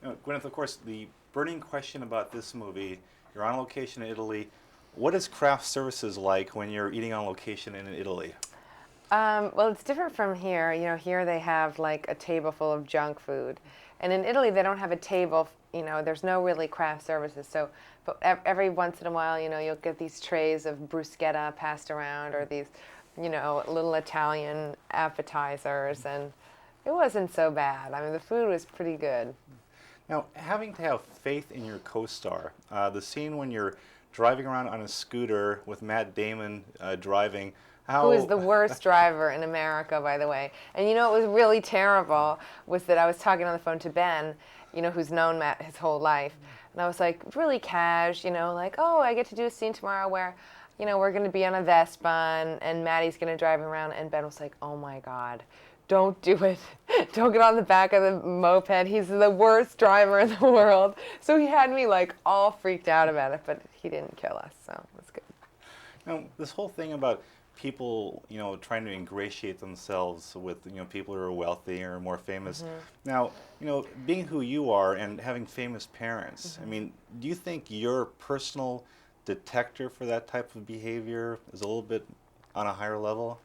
Gwyneth, of course, the burning question about this movie, you're on location in Italy. What is craft services like when you're eating on location in Italy? Well, it's different from here. Here they have like a table full of junk food. And in Italy, they don't have a table, there's no really craft services. So, but every once in a while, you'll get these trays of bruschetta passed around or these, little Italian appetizers. And it wasn't so bad. I mean, the food was pretty good. Now, having to have faith in your co-star, the scene when you're driving around on a scooter with Matt Damon driving, Who is how, the worst driver in America, by the way. And what was really terrible was that I was talking on the phone to Ben, who's known Matt his whole life. And I was like, really cash, like, oh, I get to do a scene tomorrow where, we're going to be on a Vespa and Maddie's going to drive around. And Ben was like, oh my God, don't do it. Don't get on the back of the moped. He's the worst driver in the world. So he had me like all freaked out about it, but he didn't kill us, so it was good. this whole thing about people, trying to ingratiate themselves with, people who are wealthy or more famous. Now, being who you are and having famous parents, I mean, do you think your personal detector for that type of behavior is a little bit on a higher level?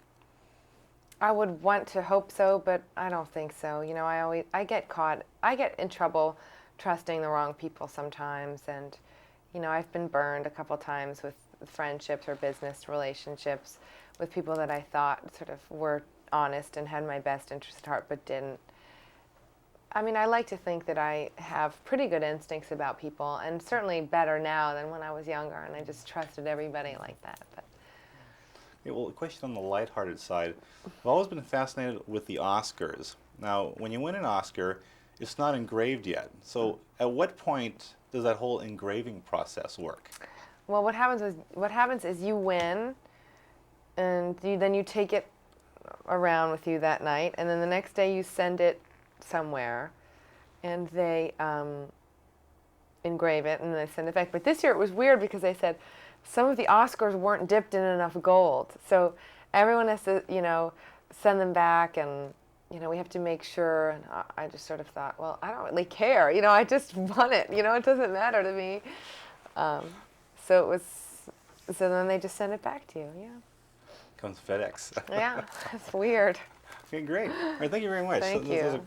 I would want to hope so, but I don't think so. I get in trouble trusting the wrong people sometimes, and I've been burned a couple times with friendships or business relationships with people that I thought sort of were honest and had my best interest at heart, but didn't. I mean, I like to think that I have pretty good instincts about people, and certainly better now than when I was younger, and I just trusted everybody like that. But Yeah, well, a question on the lighthearted side. I've always been fascinated with the Oscars. Now, when you win an Oscar, it's not engraved yet. So, at what point does that whole engraving process work? well, what happens is you win, and then you take it around with you that night, and then the next day you send it somewhere, and they engrave it and they send it back. But this year it was weird because they said some of the Oscars weren't dipped in enough gold, so everyone has to send them back, and we have to make sure. And I just sort of thought, well, I don't really care. I just won it. It doesn't matter to me. Um, so it was. So then they just send it back to you. Yeah. Comes FedEx. Yeah. It's weird. Okay, great. All right, thank you very much. Thank Those you. are